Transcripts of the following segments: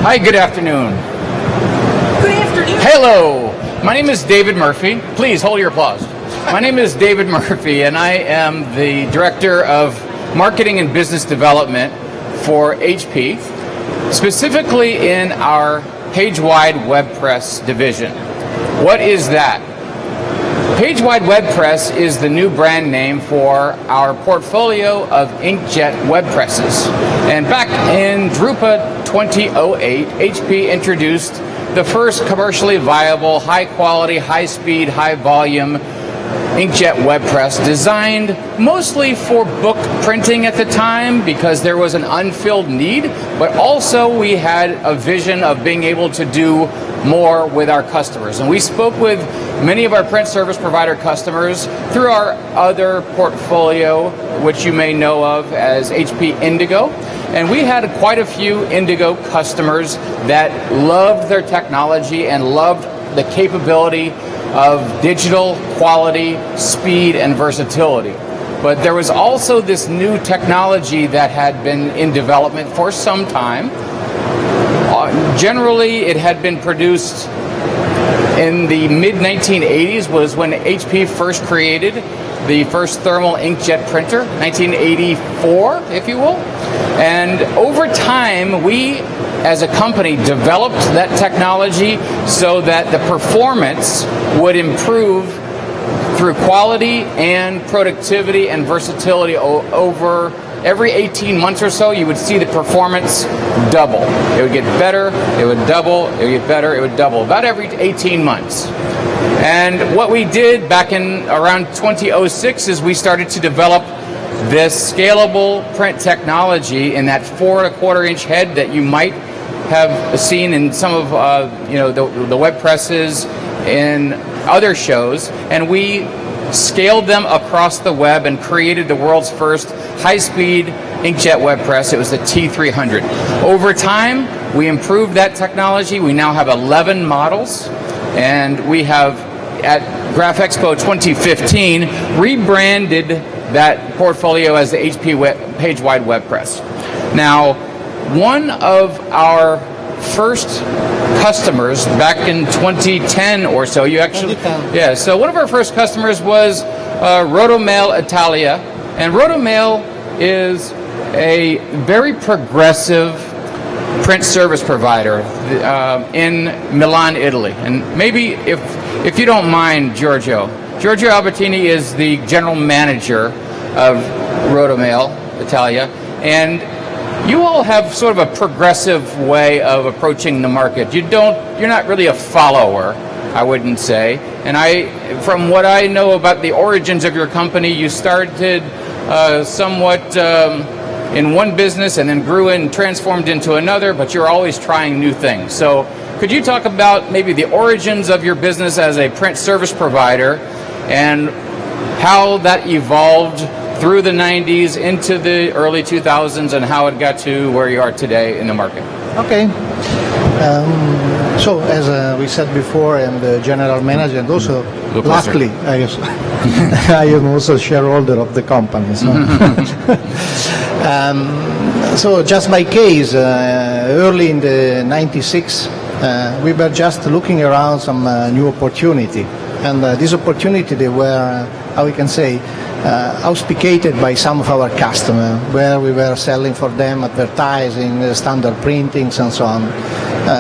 Hi, good afternoon. Good afternoon. Hello. My name is David Murphy. Please hold your applause. My name is David Murphy, and I am the Director of Marketing and Business Development for HP, specifically in our PageWide WebPress division. What is that? PageWide WebPress is the new brand name for our portfolio of Inkjet web presses. And back in Drupa 2008, HP introduced the first commercially viable, high-quality, high-speed, high-volume Inkjet web press, designed mostly for book printing at the time because there was an unfilled need, but also we had a vision of being able to do more with our customers. And we spoke with many of our print service provider customers through our other portfolio, which you may know of as HP Indigo. And we had quite a few Indigo customers that loved their technology and loved the capability of digital quality, speed, and versatility. But there was also this new technology that had been in development for some time. Generally, it had been produced in the mid-1980s was when HP first created the first thermal inkjet printer, 1984, if you will. And over time, we, as a company, developed that technology so that the performance would improve through quality and productivity and versatility over every 18 months or so. You would see the performance double. It would get better, it would double, it would get better, it would double, about every 18 months. And what we did back in around 2006 is we started to develop this scalable print technology in that 4 1/4 inch head that you might have seen in some of the web presses in other shows, and we scaled them across the web and created the world's first high-speed inkjet web press. It was the T300. Over time, we improved that technology. We now have 11 models, and we have, at Graph Expo 2015, rebranded that portfolio as the HP PageWide web press. Now, one of our first customers back in 2010 or so, so one of our first customers was Rotomail Italia, and Rotomail is a very progressive print service provider in Milan, Italy. And maybe if you don't mind, Giorgio Albertini is the general manager of Rotomail Italia, and you all have sort of a progressive way of approaching the market. You're not really a follower, I wouldn't say. And from what I know about the origins of your company, you started somewhat in one business and then grew and transformed into another, but you're always trying new things. So could you talk about maybe the origins of your business as a print service provider and how that evolved through the 90s into the early 2000s and how it got to where you are today in the market? Okay. So as we said before, I'm the general manager, and also luckily I am also shareholder of the company. So just by case, early in the 96, we were just looking around some new opportunity, and this opportunity, they were, how we can say, auspicated by some of our customers, where we were selling for them advertising, standard printings, and so on.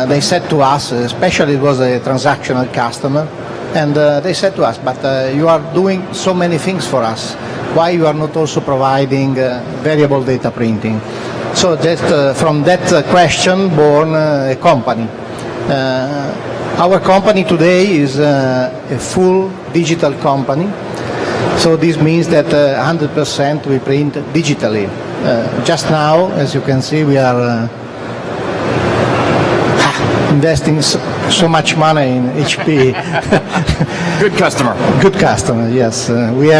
They said to us, especially it was a transactional customer, and they said to us, but you are doing so many things for us. Why you are not also providing variable data printing? So that from that question born a company. Our company today is a full digital company. So this means that 100% we print digitally. Just now, as you can see, we are investing so much money in HP. Good customer. Good customer, yes. We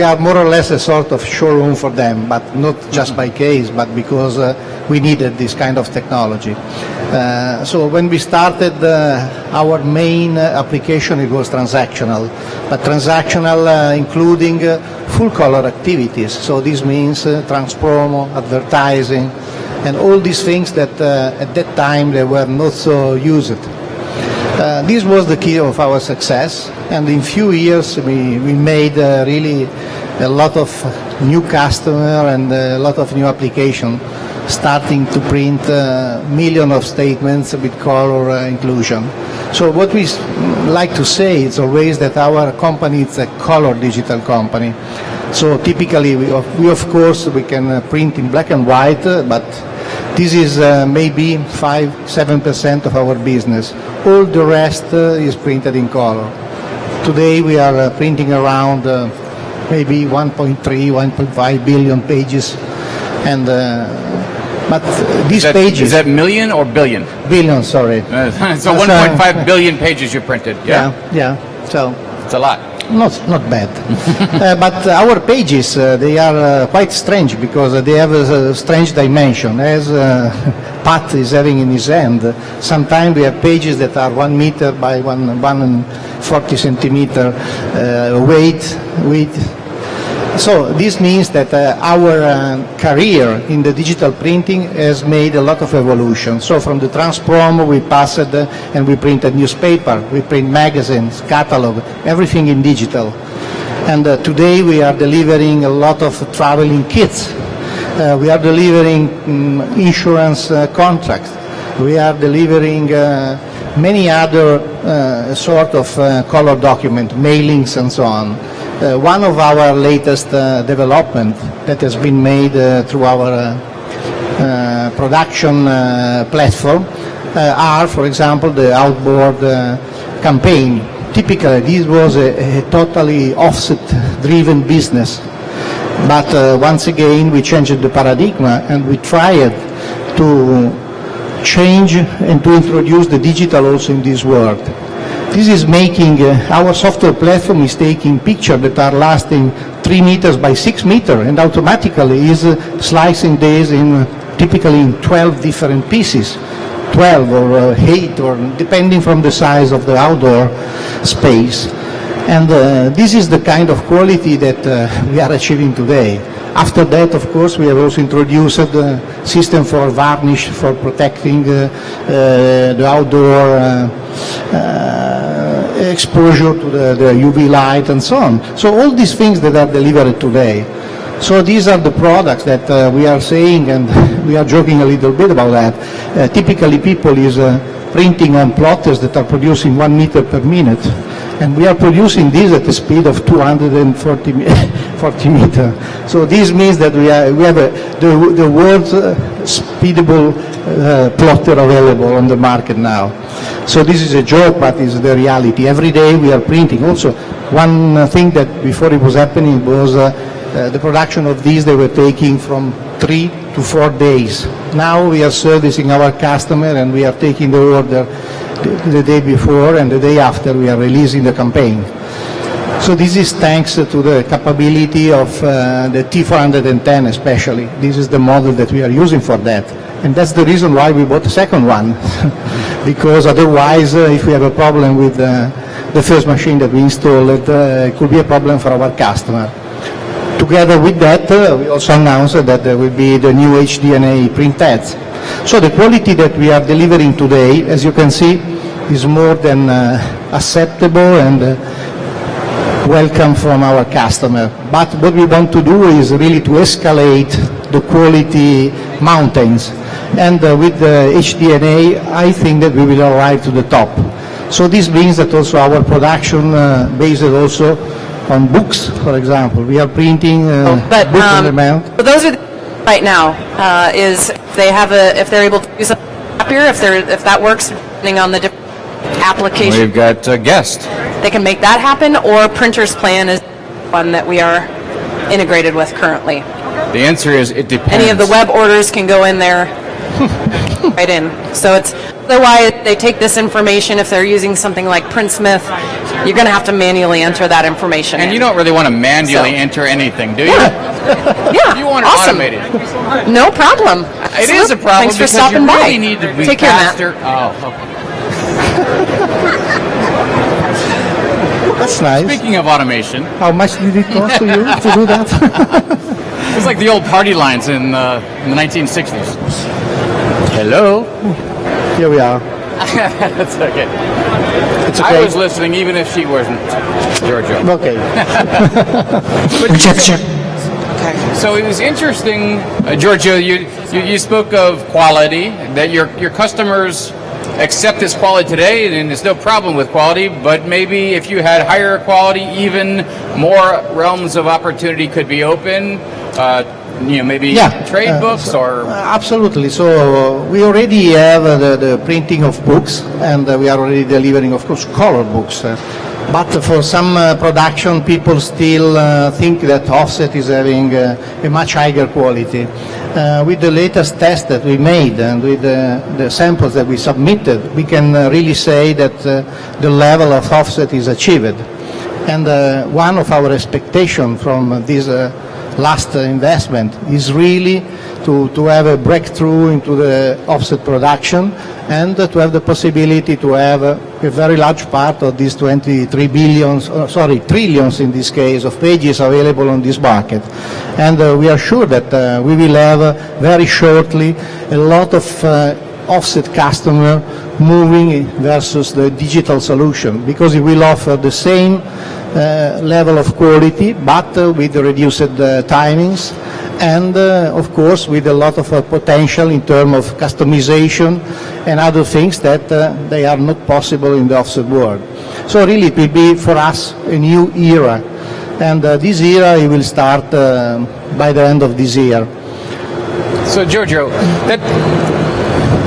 are more or less a sort of showroom for them, but not just by case, but because we needed this kind of technology. So when we started, our main application, it was transactional, but transactional including full color activities. So this means trans promo, advertising, and all these things that at that time they were not so used. This was the key of our success, and in few years we made really a lot of new customer and a lot of new application, starting to print millions of statements with color inclusion. So what we like to say is always that our company is a color digital company. So typically we of course we can print in black and white, but this is maybe 5-7% of our business. All the rest is printed in color. Today we are printing around maybe 1.5 billion pages, and but these pages... Is that million or billion? Billion, sorry. So 1.5 billion pages you printed, yeah? Yeah. So it's a lot. Not bad. But our pages, they are quite strange because they have a strange dimension. As Pat is having in his hand, sometimes we have pages that are 1 meter by 140 centimeter weight. So this means that our career in the digital printing has made a lot of evolution. So from the transprom we passed and we printed newspaper, we print magazines, catalog, everything in digital. And today we are delivering a lot of traveling kits. We are delivering insurance contracts. We are delivering many other sort of color document, mailings and so on. One of our latest development that has been made through our production platform are, for example, the outboard campaign. Typically, this was a totally offset-driven business. But once again, we changed the paradigm and we tried to change and to introduce the digital also in this world. This is making, our software platform is taking pictures that are lasting 3 meters by 6 meters and automatically is slicing this in typically in 12 different pieces, 12 or 8 or depending from the size of the outdoor space. And this is the kind of quality that we are achieving today. After that, of course, we have also introduced a system for varnish for protecting the outdoor exposure to the UV light and so on. So all these things that are delivered today. So these are the products that we are saying, and we are joking a little bit about that. Typically people is printing on plotters that are producing 1 meter per minute. And we are producing this at a speed of 240 meters. So this means that we have the world's speedable plotter available on the market now. So this is a joke, but it's the reality. Every day we are printing. Also, one thing that before it was happening was the production of these, they were taking from 3 to 4 days. Now we are servicing our customer and we are taking the order the day before and the day after we are releasing the campaign. So this is thanks to the capability of the T410 especially. This is the model that we are using for that. And that's the reason why we bought the second one. Because otherwise, if we have a problem with the first machine that we installed, it could be a problem for our customer. Together with that, we also announced that there will be the new HDNA printheads. So the quality that we are delivering today, as you can see, is more than acceptable and welcome from our customer. But what we want to do is really to escalate the quality mountains. And with the HDNA, I think that we will arrive to the top. So this means that also our production based also on books, for example. We are printing books on demand. But those are right now is if they're able to use a copier, if that works, depending on the different application. We've got a guest. They can make that happen, or Printer's Plan is one that we are integrated with currently. The answer is it depends. Any of the web orders can go in there, right in. So it's otherwise they take this information. If they're using something like PrintSmith, you're going to have to manually enter that information. And you don't really want to manually enter anything, do you? Yeah, You want to awesome. automate it. No problem. It is a problem Thanks for because stopping you by. really need to be Take care, Matt. faster. Oh, okay. That's nice. Speaking of automation, How much did it cost to you to do that? It's like the old party lines in the 1960s. Hello. Here we are. That's okay. It's okay. I was listening, even if she wasn't, Giorgio. Okay. Check. So it was interesting, Giorgio. You spoke of quality, that your customers accept this quality today, and there's no problem with quality. But maybe if you had higher quality, even more realms of opportunity could be open. Maybe trade books or absolutely. So we already have the printing of books, and we are already delivering, of course, color books. But for some production, people still think that offset is having a much higher quality. With the latest test that we made and with the samples that we submitted, we can really say that the level of offset is achieved. And one of our expectations from this last investment is really to have a breakthrough into the offset production and to have the possibility to have a very large part of these trillions in this case of pages available on this market. And we are sure that we will have very shortly a lot of offset customer moving versus the digital solution, because it will offer the same level of quality but with reduced timings and of course with a lot of potential in terms of customization and other things that they are not possible in the offset world. So really it will be for us a new era, and this era it will start by the end of this year. So Giorgio, that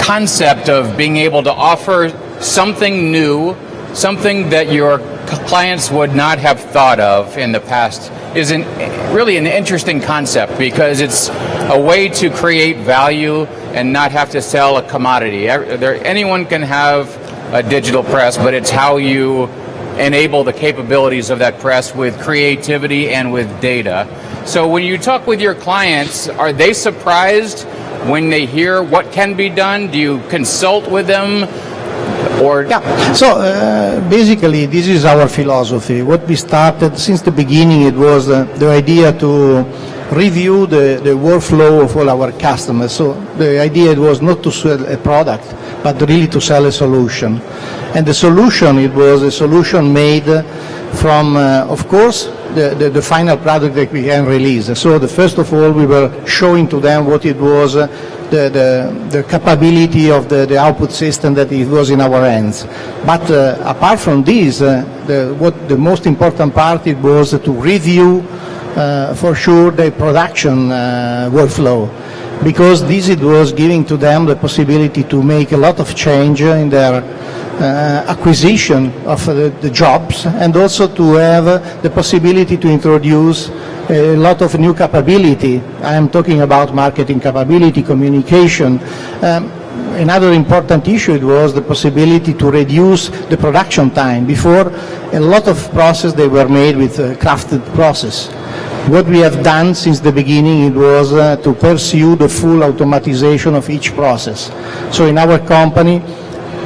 concept of being able to offer something new, something that your clients would not have thought of in the past, is really an interesting concept, because it's a way to create value and not have to sell a commodity. Anyone can have a digital press, but it's how you enable the capabilities of that press with creativity and with data. So when you talk with your clients, are they surprised when they hear what can be done? Do you consult with them? So basically this is our philosophy. What we started since the beginning, it was the idea to review the workflow of all our customers. So the idea it was not to sell a product, but really to sell a solution. And the solution, it was a solution made from, of course, the final product that we can release. So first of all, we were showing to them what it was, the capability of the output system that it was in our hands. But apart from this, the most important part, it was to review for sure the production workflow, because this it was giving to them the possibility to make a lot of change in their acquisition of the jobs, and also to have the possibility to introduce a lot of new capability. I am talking about marketing capability, communication. Another important issue it was the possibility to reduce the production time. Before, a lot of processes they were made with crafted process. What we have done since the beginning, it was to pursue the full automatization of each process. So in our company,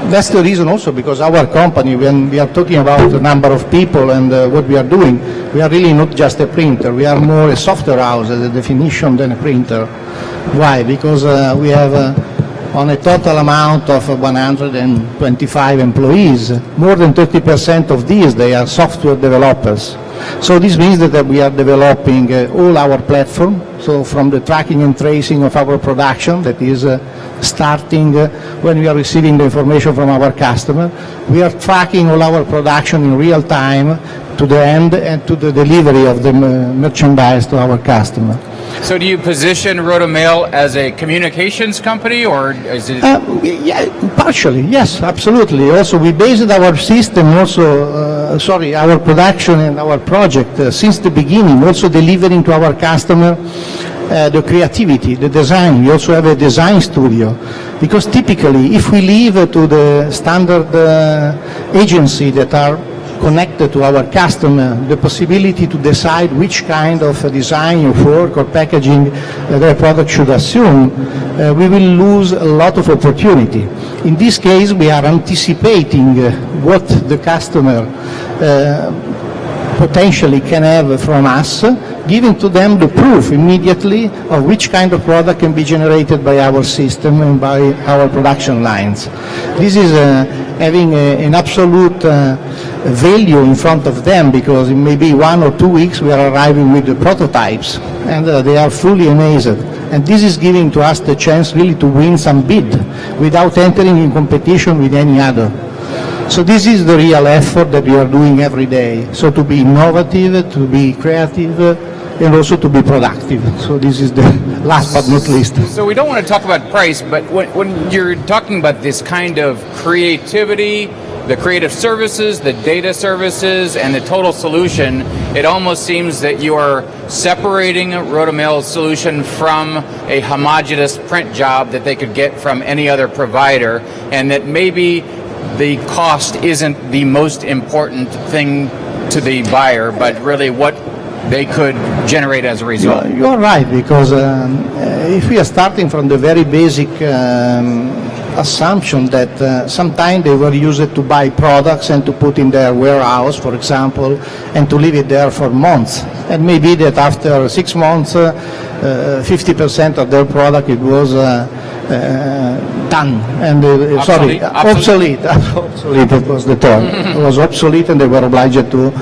that's the reason also, because our company, when we are talking about the number of people and what we are doing, we are really not just a printer. We are more a software house as a definition than a printer. Why? Because we have on a total amount of 125 employees, more than 30% of these, they are software developers. So this means that we are developing all our platform, so from the tracking and tracing of our production, that is starting when we are receiving the information from our customer. We are tracking all our production in real time to the end and to the delivery of the merchandise to our customer. So do you position Rotomail as a communications company, or is it? Yeah, partially, yes, absolutely. Also, we based our system our production and our project since the beginning, also delivering to our customer the creativity, the design. We also have a design studio, because typically if we leave to the standard agency that are connected to our customer the possibility to decide which kind of design of work or packaging their product should assume, we will lose a lot of opportunity. In this case, we are anticipating what the customer potentially can have from us, giving to them the proof immediately of which kind of product can be generated by our system and by our production lines. This is having an absolute value in front of them, because in maybe 1 or 2 weeks we are arriving with the prototypes, and they are fully amazed. And this is giving to us the chance really to win some bid without entering in competition with any other. So this is the real effort that we are doing every day. So to be innovative, to be creative, and also to be productive. So this is the last but not least. So we don't want to talk about price, but when you're talking about this kind of creativity, the creative services, the data services, and the total solution, it almost seems that you are separating a Rotomail's solution from a homogeneous print job that they could get from any other provider, and that maybe the cost isn't the most important thing to the buyer, but really what they could generate as a result. You're right, because if we are starting from the very basic assumption that sometimes they were used to buy products and to put in their warehouse, for example, and to leave it there for months. And maybe that after 6 months, 50% of their product it was done and Obsolete. obsolete. That was the term. It was obsolete, and they were obliged to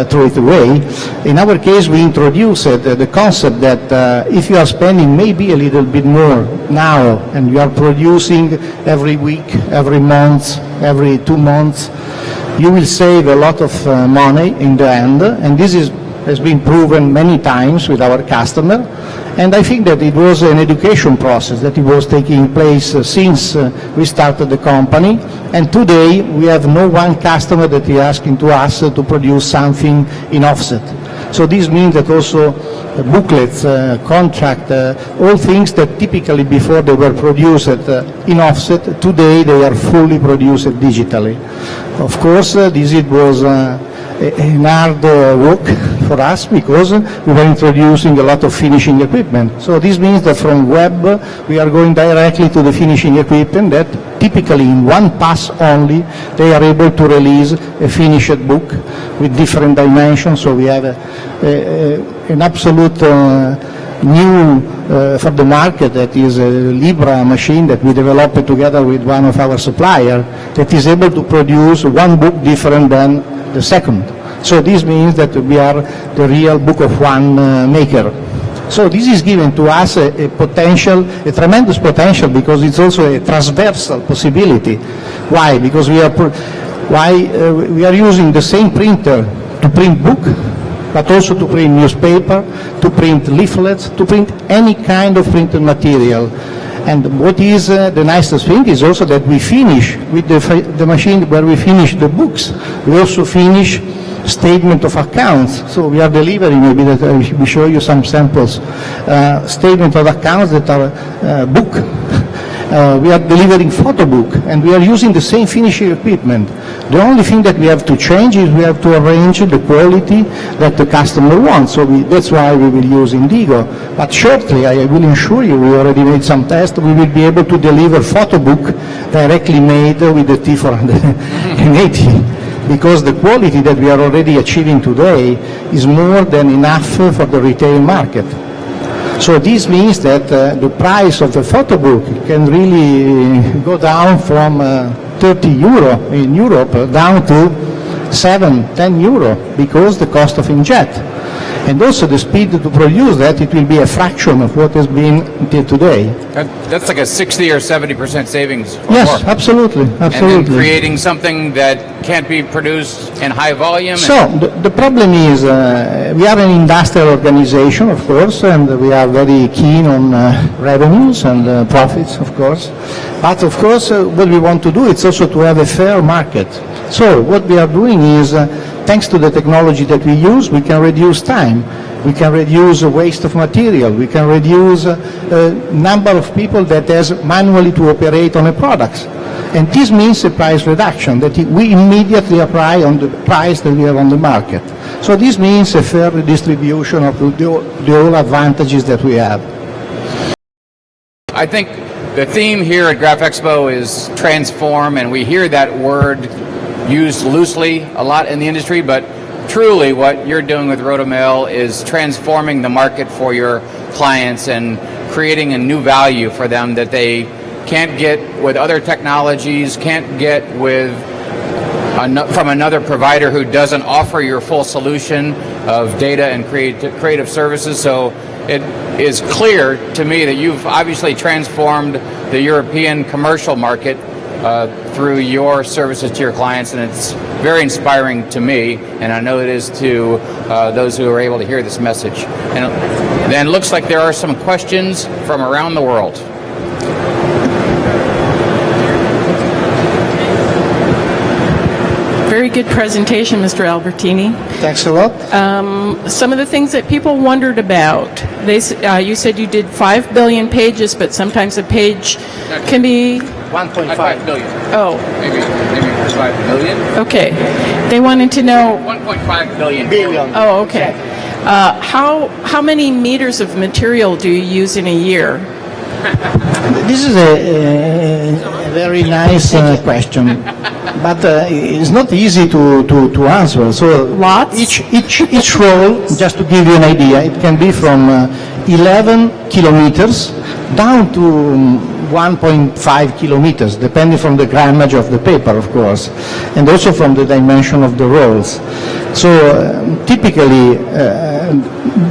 throw it away. In our case, we introduced the concept that if you are spending maybe a little bit more now, and you are producing every week, every month, every 2 months, you will save a lot of money in the end, and this has been proven many times with our customer. And I think that it was an education process that it was taking place since we started the company. And today we have no one customer that is asking to us to produce something in offset. So this means that also booklets, contract, all things that typically before they were produced in offset, today they are fully produced digitally. Of course, this was a hard work for us, because we were introducing a lot of finishing equipment. So this means that from web we are going directly to the finishing equipment that typically in one pass only they are able to release a finished book with different dimensions. So we have an absolute new for the market, that is a Libra machine that we developed together with one of our suppliers, that is able to produce one book different than the second. So this means that we are the real book of one maker. So this is given to us a potential, a tremendous potential, because it's also a transversal possibility. Why? Because we are using the same printer to print book, but also to print newspaper, to print leaflets, to print any kind of printed material. And what is the nicest thing is also that we finish with the machine where we finish the books. We also finish statement of accounts. So we are delivering, maybe that I will show you some samples, statement of accounts that are book. We are delivering photo book, and we are using the same finishing equipment. The only thing that we have to change is we have to arrange the quality that the customer wants. So that's why we will use Indigo. But shortly, I will ensure you, we already made some tests, we will be able to deliver photo book directly made with the T480. Because the quality that we are already achieving today is more than enough for the retail market. So this means that the price of the photo book can really go down from 30 euro in Europe down to 7-10 euro, because the cost of inkjet. And also the speed to produce that, it will be a fraction of what has been until today. That's like a 60 or 70% savings. Yes, more. absolutely, absolutely. And then creating something that can't be produced in high volume. So the problem is we are an industrial organization, of course, and we are very keen on revenues and profits, of course. But of course, what we want to do is also to have a fair market. So what we are doing is, thanks to the technology that we use, we can reduce time, we can reduce waste of material, we can reduce number of people that has manually to operate on a product. And this means a price reduction that we immediately apply on the price that we have on the market. So this means a fair distribution of the all advantages that we have. I think the theme here at Graph Expo is transform, and we hear that word used loosely a lot in the industry, but truly what you're doing with RotoMail is transforming the market for your clients and creating a new value for them that they can't get with other technologies, can't get with from another provider who doesn't offer your full solution of data and creative services. So it is clear to me that you've obviously transformed the European commercial market through your services to your clients, and it's very inspiring to me, and I know it is to those who are able to hear this message. And then it looks like there are some questions from around the world. Very good presentation, Mr. Albertini. Thanks a lot. Some of the things that people wondered about, you said you did 5 billion pages, but sometimes a page can be... 1.5 billion. Oh. Maybe 5 million? Okay. They wanted to know... 1.5 billion. Oh, okay. How many meters of material do you use in a year? This is a very nice question, but it's not easy to answer. So Lots? Each roll, just to give you an idea, it can be from 11 kilometers down to 1.5 kilometers, depending from the grammage of the paper, of course, and also from the dimension of the rolls. So typically,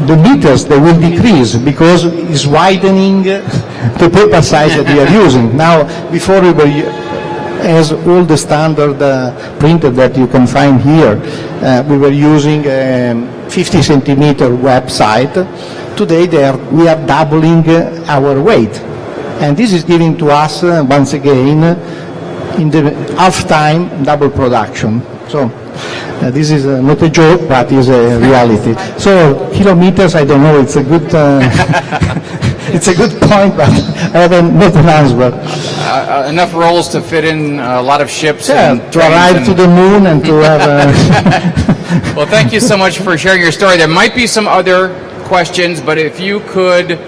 the meters, they will decrease because it's widening the paper size that we are using. Now, before we were, as all the standard printer that you can find here, we were using 50 centimeter website. Today, we are doubling our weight. And this is giving to us, once again, in the half-time, double production. So this is not a joke, but is a reality. So kilometers, I don't know, it's a good it's a good point, but I have not an answer. Enough rolls to fit in a lot of ships. Yeah, and to arrive to the moon and to have... Well, thank you so much for sharing your story. There might be some other questions, but if you could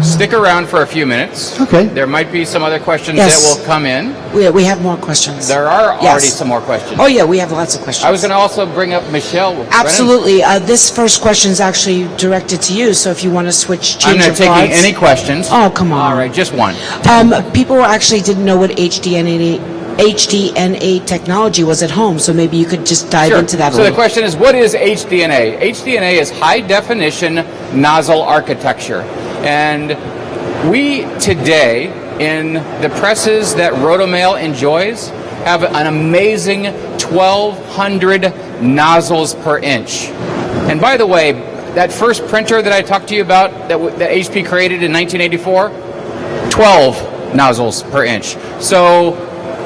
stick around for a few minutes. Okay. There might be some other questions Yes. that will come in. We have more questions. There are Yes. already some more questions. Oh, yeah, we have lots of questions. I was going to also bring up Michele Brennan. Absolutely. This first question is actually directed to you, so if you want to switch, I'm change not of taking thoughts. any questions. Oh, come on. All right, just one. People actually didn't know what HDNA technology was at home, so maybe you could just dive Sure. into that a So the little. question is, what is HDNA? HDNA is high definition nozzle architecture. And we today, in the presses that RotoMail enjoys, have an amazing 1,200 nozzles per inch. And by the way, that first printer that I talked to you about that HP created in 1984, 12 nozzles per inch. So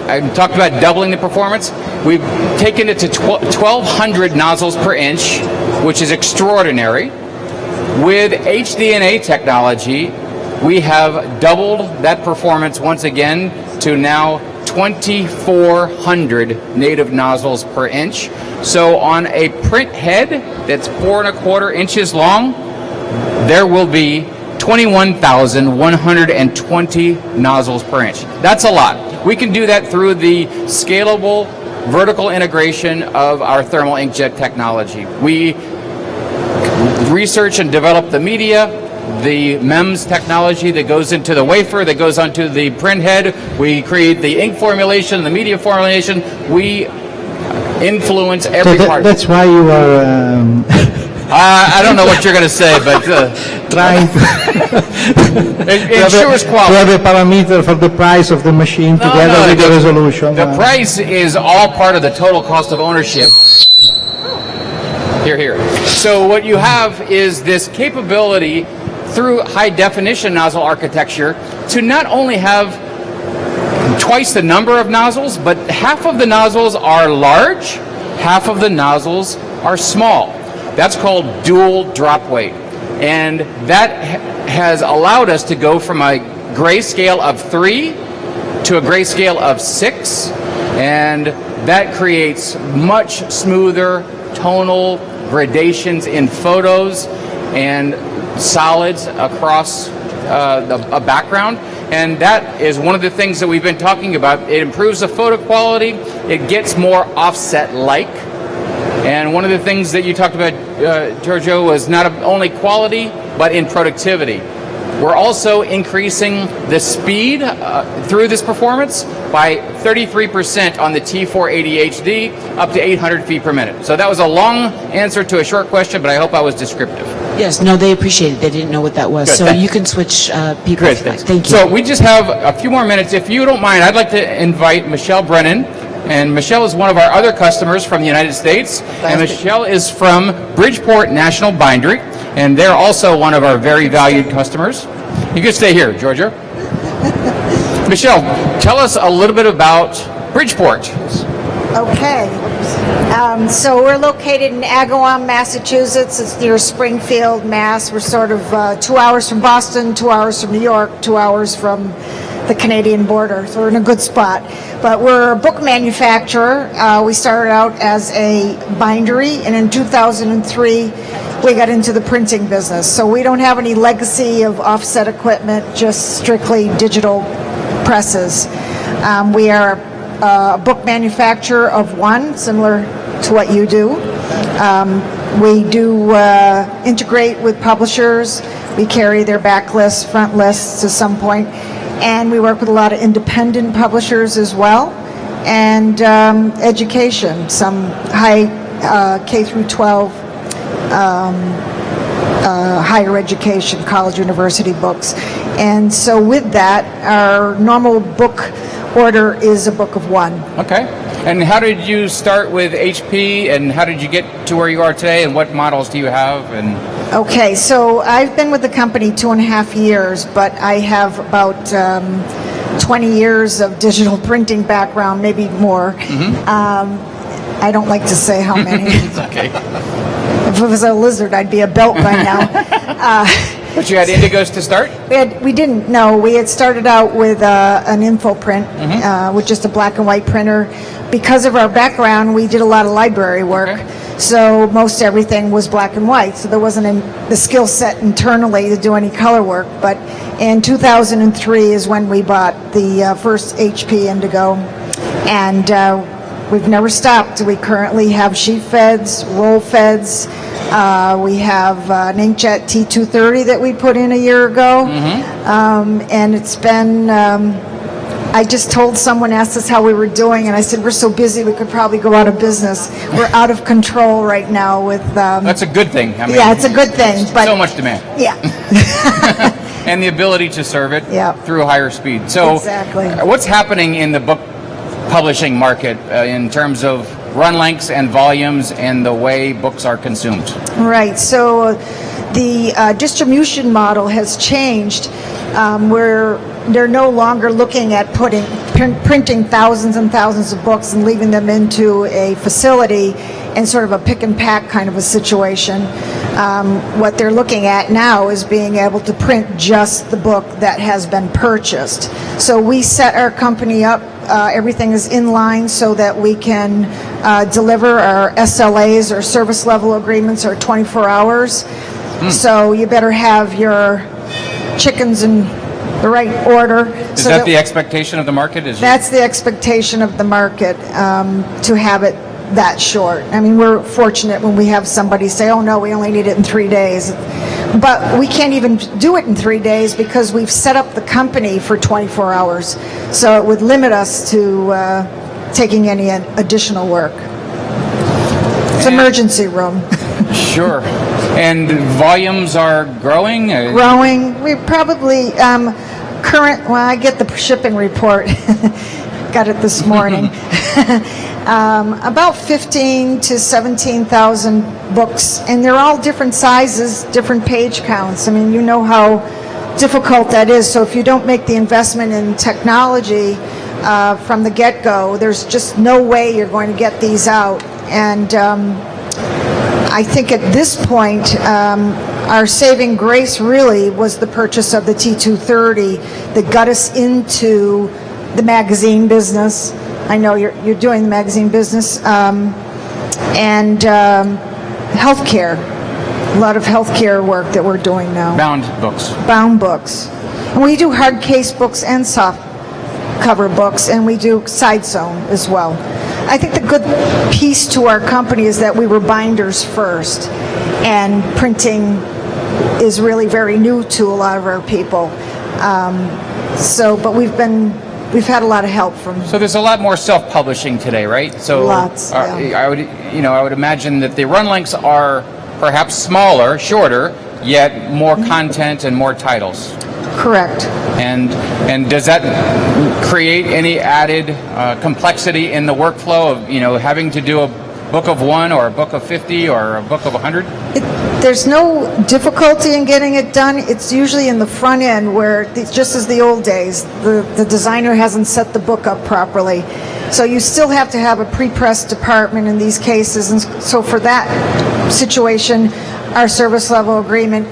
I talked about doubling the performance. We've taken it to 1,200 nozzles per inch, which is extraordinary. With HDNA technology, we have doubled that performance once again to now 2,400 native nozzles per inch. So on a print head that's 4¼ inches long, there will be 21,120 nozzles per inch. That's a lot. We can do that through the scalable vertical integration of our thermal inkjet technology. We research and develop the media, the MEMS technology that goes into the wafer, that goes onto the print head. We create the ink formulation, the media formulation. We influence every part. That's why you are... I don't know what you're going to say, but trying to it ensures quality. to have a parameter for the price of the machine together with the resolution. The price is all part of the total cost of ownership. Here. So what you have is this capability through high definition nozzle architecture to not only have twice the number of nozzles, but half of the nozzles are large, half of the nozzles are small. That's called dual drop weight. And that has allowed us to go from a grayscale of 3 to a grayscale of 6. And that creates much smoother tonal gradations in photos and solids across a background. And that is one of the things that we've been talking about. It improves the photo quality. It gets more offset-like. And one of the things that you talked about, Giorgio, was not only quality, but in productivity. We're also increasing the speed through this performance by 33% on the T480 HD, up to 800 feet per minute. So that was a long answer to a short question, but I hope I was descriptive. Yes, no, they appreciate it. They didn't know what that was. Good, So thanks. you can switch people. Great, thanks. Thank you. So we just have a few more minutes. If you don't mind, I'd like to invite Michele Brennan. And Michele is one of our other customers from the United States. And Michele is from Bridgeport National Bindery. And they're also one of our very valued customers. You can stay here, Georgia. Michele, tell us a little bit about Bridgeport. Okay. So we're located in Agawam, Massachusetts. It's near Springfield, Mass. We're sort of 2 hours from Boston, 2 hours from New York, 2 hours from the Canadian border. So we're in a good spot. But we're a book manufacturer. We started out as a bindery, and in 2003, we got into the printing business. So we don't have any legacy of offset equipment, just strictly digital presses. We are a book manufacturer of one, similar to what you do. We do integrate with publishers. We carry their back lists, front lists to some point. And we work with a lot of independent publishers as well. And education, some high K through 12 higher education, college, university books. And so with that, our normal book order is a book of one. Okay. And how did you start with HP, and how did you get to where you are today, and what models do you have? And Okay, so I've been with the company 2.5 years, but I have about 20 years of digital printing background, maybe more. I don't like to say how many. It's okay. If it was a lizard, I'd be a belt by now. But you had Indigos to start? We didn't. No, we had started out with an info print, with just a black and white printer. Because of our background, we did a lot of library work. Okay. So most everything was black and white. So there wasn't the skill set internally to do any color work. But in 2003 is when we bought the first HP Indigo, and we've never stopped. We currently have sheet feds, roll feds. We have an Inkjet T230 that we put in a year ago, and it's been. I just told someone, asked us how we were doing, and I said, we're so busy we could probably go out of business. We're out of control right now with... That's a good thing. I mean, yeah, it's a good thing. But so much demand. Yeah. And the ability to serve it Yeah. through higher speed. So Exactly. What's happening in the book publishing market in terms of run lengths and volumes and the way books are consumed? Right. So the distribution model has changed, where they're no longer looking at printing thousands and thousands of books and leaving them into a facility in sort of a pick and pack kind of a situation. What they're looking at now is being able to print just the book that has been purchased. So we set our company up, everything is in line so that we can deliver our SLAs or service level agreements are 24 hours. So you better have your chickens in the right order. Is that the expectation of the market? That's the expectation of the market, to have it that short. I mean, we're fortunate when we have somebody say, oh no, we only need it in 3 days. But we can't even do it in 3 days because we've set up the company for 24 hours. So it would limit us to taking any additional work. It's emergency room. Sure. And volumes are growing? Growing. We probably, I get the shipping report. Got it this morning. About 15 to 17,000 books, and they're all different sizes, different page counts. I mean, you know how difficult that is. So if you don't make the investment in technology from the get-go, there's just no way you're going to get these out. And I think at this point, our saving grace really was the purchase of the T230 that got us into the magazine business. I know you're doing the magazine business, and healthcare. A lot of healthcare work that we're doing now. Bound books. Bound books. And we do hard case books and soft cover books, and we do side zone as well. I think the good piece to our company is that we were binders first, and printing is really very new to a lot of our people. But we've had a lot of help from. So there's a lot more self-publishing today, right? So Lots, yeah. I would imagine that the run lengths are perhaps smaller, shorter, yet more content and more titles. Correct. And does that create any added complexity in the workflow of having to do a book of 1 or a book of 50 or a book of 100? There's no difficulty in getting it done. It's usually in the front end where, just as the old days, the designer hasn't set the book up properly. So you still have to have a pre-press department in these cases. And so for that situation, our service level agreement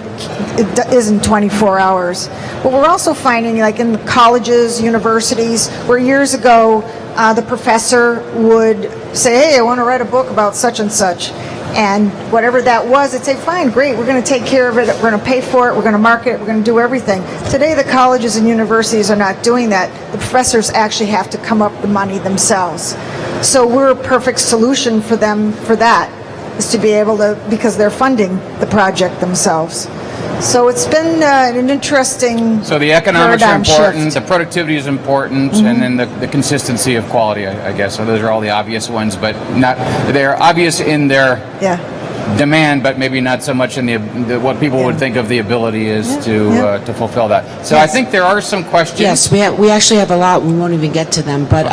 isn't 24 hours. But we're also finding, like in the colleges, universities, where years ago the professor would say, hey, I want to write a book about such and such. And whatever that was, they'd say, fine, great, we're going to take care of it, we're going to pay for it, we're going to market it, we're going to do everything. Today the colleges and universities are not doing that. The professors actually have to come up with the money themselves. So we're a perfect solution for them for that, is to be able to, because they're funding the project themselves. So it's been an interesting So the economics are paradigm important, shift. the productivity is important, and then the consistency of quality, I guess. So those are all the obvious ones, but they're obvious in their demand, but maybe not so much in the what people would think of the ability is to fulfill that. So I think there are some questions. Yes, we actually have a lot. We won't even get to them, but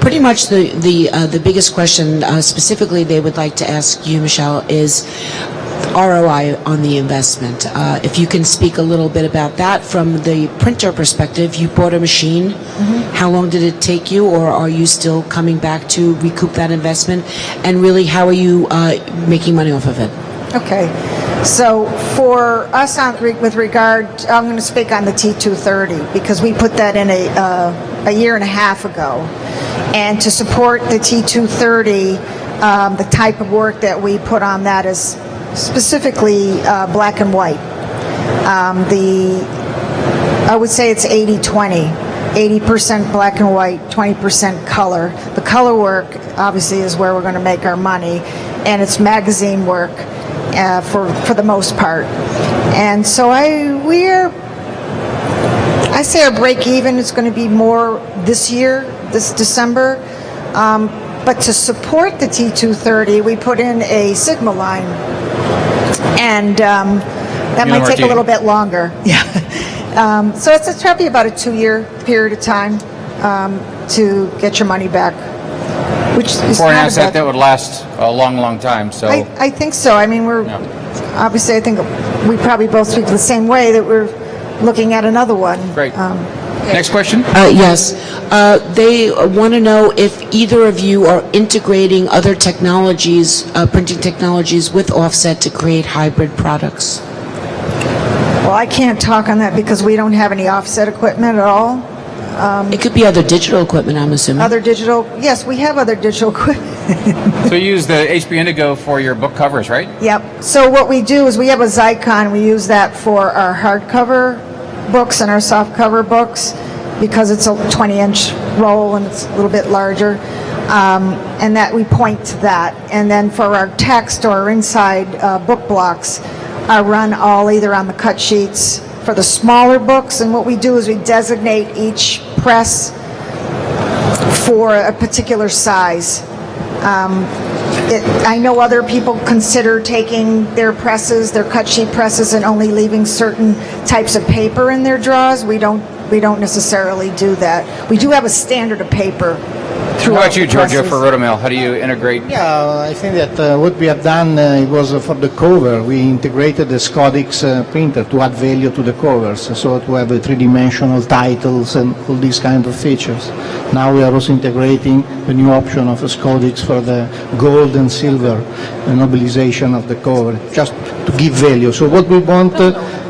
pretty much the biggest question specifically they would like to ask you, Michele, is ROI on the investment. If you can speak a little bit about that from the printer perspective. You bought a machine. How long did it take you, or are you still coming back to recoup that investment? And really, how are you making money off of it? Okay, so for us with regard, I'm going to speak on the T230 because we put that in a year and a half ago. And to support the T230, the type of work that we put on that is specifically black and white. I would say it's 80-20. 80% black and white, 20% color. The color work obviously is where we're going to make our money, and it's magazine work for the most part. And so I say our break even is going to be more this year, this December. But to support the T230, we put in a Sigma line, and that might take a little bit longer. Yeah. So it's probably about a 2-year period of time to get your money back, which is for an asset that would last a long, long time. So I think so. I mean, obviously, I think we probably both speak the same way, that we're looking at another one. Great. Next question? Yes. They want to know if either of you are integrating other technologies, printing technologies with offset to create hybrid products. Well, I can't talk on that because we don't have any offset equipment at all. It could be other digital equipment, I'm assuming. Other digital, yes, we have other digital equipment. So you use the HP Indigo for your book covers, right? Yep. So what we do is we have a Zycon. We use that for our hardcover books and our softcover books because it's a 20-inch roll and it's a little bit larger. And that we point to that. And then for our text or our inside book blocks, I run all either on the cut sheets for the smaller books, and what we do is we designate each press for a particular size. I know other people consider taking their presses, their cut sheet presses, and only leaving certain types of paper in their drawers. We don't necessarily do that. We do have a standard of paper. How about you, Giorgio, for Rotomail? How do you integrate? Yeah, I think that what we have done it was for the cover. We integrated the Scodix printer to add value to the covers, so to have three-dimensional titles and all these kind of features. Now we are also integrating the new option of Scodix for the gold and silver nobilization of the cover, just to give value. So what we want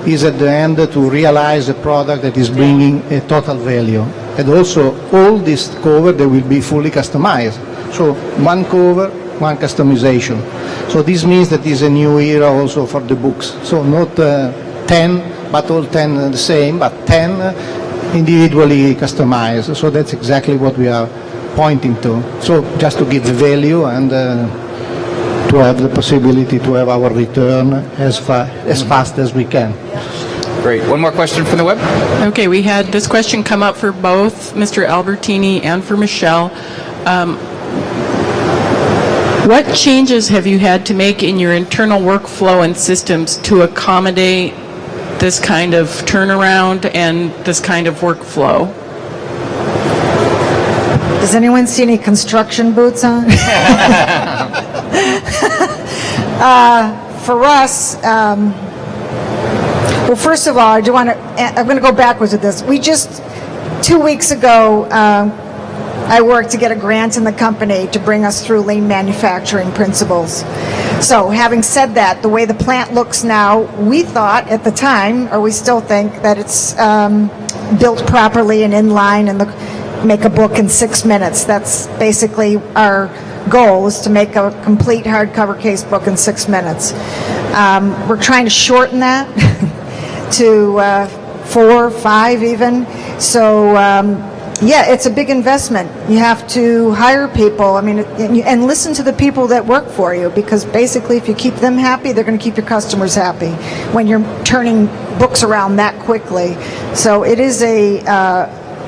is at the end to realize a product that is bringing a total value. And also all this cover, they will be fully customized. So one cover, one customization. So this means that is a new era also for the books. So not 10, but all 10 the same, but 10 individually customized. So that's exactly what we are pointing to. So just to give the value and to have the possibility to have our return as fast as we can. Great. One more question from the web. Okay, we had this question come up for both Mr. Albertini and for Michele. What changes have you had to make in your internal workflow and systems to accommodate this kind of turnaround and this kind of workflow? Does anyone see any construction boots on? For us, well, first of all, I'm going to go backwards with this. We just, 2 weeks ago, I worked to get a grant in the company to bring us through lean manufacturing principles. So having said that, the way the plant looks now, we thought at the time, or we still think, that it's built properly and in line and make a book in 6 minutes. That's basically our goal, is to make a complete hardcover case book in 6 minutes. We're trying to shorten that to 4, 5 even. So yeah, it's a big investment. You have to hire people, and listen to the people that work for you, because basically if you keep them happy, they're going to keep your customers happy when you're turning books around that quickly. So it is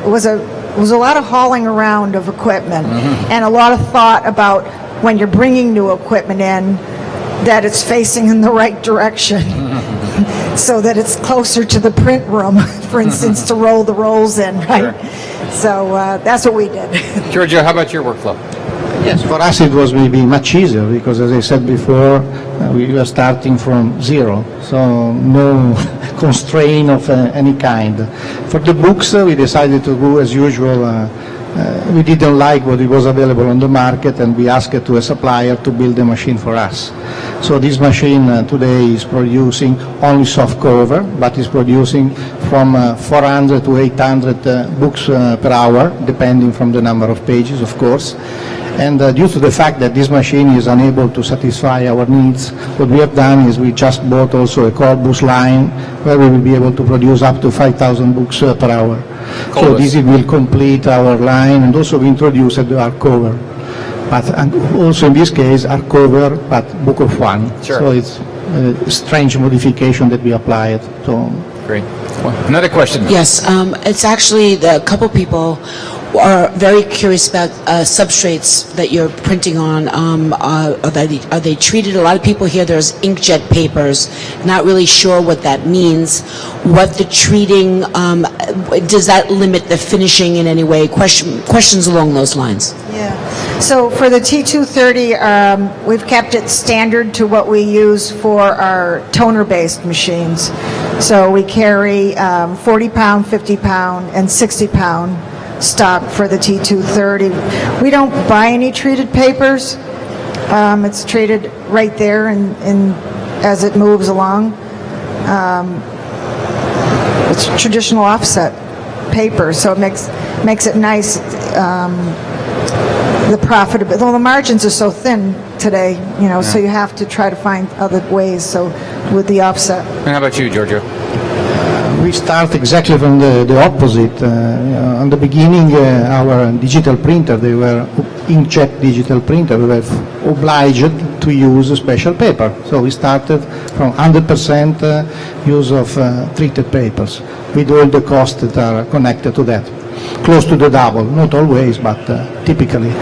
was a lot of hauling around of equipment, and a lot of thought about when you're bringing new equipment in, that it's facing in the right direction. So that it's closer to the print room, for instance, to roll the rolls in, right? Sure. So that's what we did. Giorgio, how about your workflow? Yes, for us it was maybe much easier because, as I said before, we were starting from zero, so no constraint of any kind. For the books, we decided to do as usual. We didn't like what was available on the market, and we asked to a supplier to build a machine for us. So this machine today is producing only soft cover, but is producing from 400 to 800 books per hour, depending from the number of pages, of course. And due to the fact that this machine is unable to satisfy our needs, what we have done is we just bought also a Corbus line where we will be able to produce up to 5,000 books per hour. So this will complete our line, and also we introduced the hardcover. But also in this case, hardcover, but book of one. Sure. So it's a strange modification that we applied. So great. Another question. Yes, it's actually a couple people are very curious about substrates that you're printing on. Are they treated? A lot of people here, there's inkjet papers, not really sure what that means. What the treating, does that limit the finishing in any way? Questions along those lines. Yeah. So for the T230, we've kept it standard to what we use for our toner-based machines. So we carry 40-pound, 50-pound, and 60-pound stock for the T230. We don't buy any treated papers. It's treated right there and as it moves along. It's traditional offset paper, so it makes it nice. The profitability, the margins are so thin today, so you have to try to find other ways. So with the offset. And how about you, Giorgio? we start exactly from the opposite. On the beginning, our digital printer, they were inkjet digital printer, we were obliged to use special paper. So we started from 100% use of treated papers, with all the costs that are connected to that. Close to the double, not always, but typically.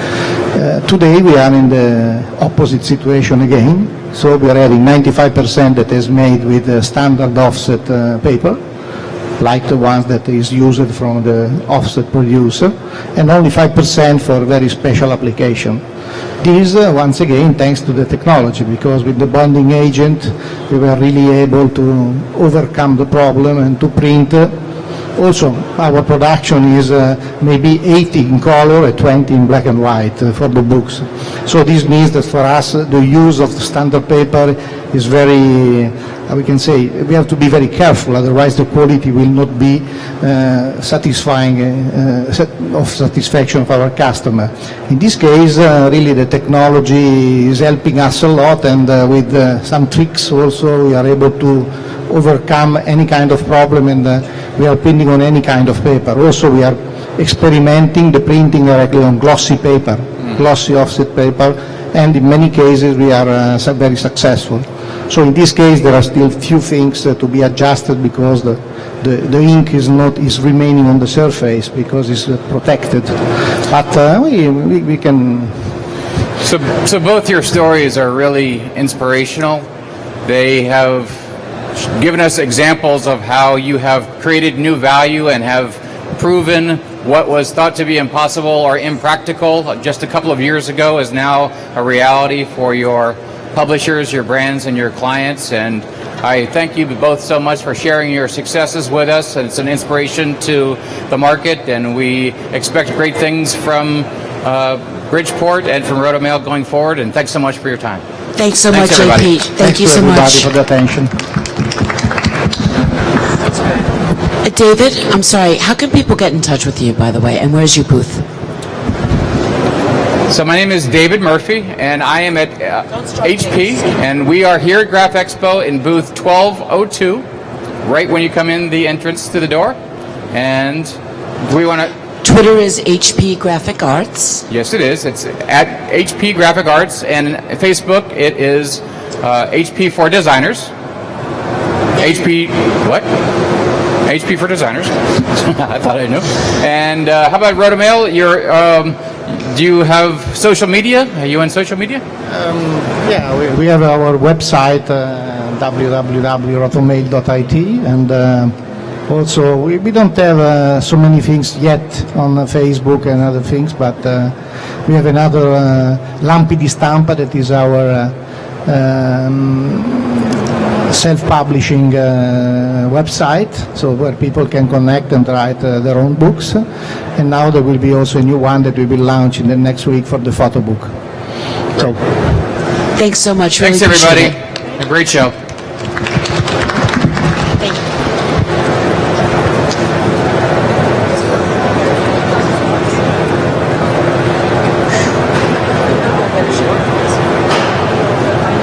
Today we are in the opposite situation again, so we are having 95% that is made with standard offset paper, like the ones that is used from the offset producer, and only 5% for very special application. This, once again, thanks to the technology, because with the bonding agent we were really able to overcome the problem and to print. Also, our production is maybe 80 in color and 20 in black and white for the books. So this means that for us the use of the standard paper is very, we can say, we have to be very careful, otherwise the quality will not be satisfying, of satisfaction of our customer. In this case, really the technology is helping us a lot, and with some tricks also we are able to overcome any kind of problem, and we are printing on any kind of paper. Also we are experimenting the printing directly on glossy paper, glossy offset paper, and in many cases we are very successful. So in this case there are still few things to be adjusted because the ink is remaining on the surface because it's protected. But we can. So both your stories are really inspirational. They have given us examples of how you have created new value and have proven what was thought to be impossible or impractical just a couple of years ago is now a reality for your publishers, your brands, and your clients. And I thank you both so much for sharing your successes with us. And it's an inspiration to the market, and we expect great things from Bridgeport and from Rotomail going forward. And thanks so much for your time. Thanks so Thanks, much, everybody. AP. Thank you so everybody much. for the attention. David, I'm sorry, how can people get in touch with you, by the way, and where's your booth? So my name is David Murphy, and I am at HP, and we are here at Graph Expo in booth 1202, right when you come in the entrance to the door. And we want to... Twitter is HP Graphic Arts. Yes, it is. It's at HP Graphic Arts, and Facebook it is HP for Designers. HP what? HP for Designers. I thought I knew. And how about Rotomail? Do you have social media? Are you on social media? Yeah, we have our website, www.rotomail.it, and also we don't have so many things yet on Facebook and other things, but we have another Lampi di Stampa that is our self-publishing website, so where people can connect and write their own books. And now there will be also a new one that we will launch in the next week for the photo book. So, Thanks so much. Thanks, Really appreciate everybody. it. A great show.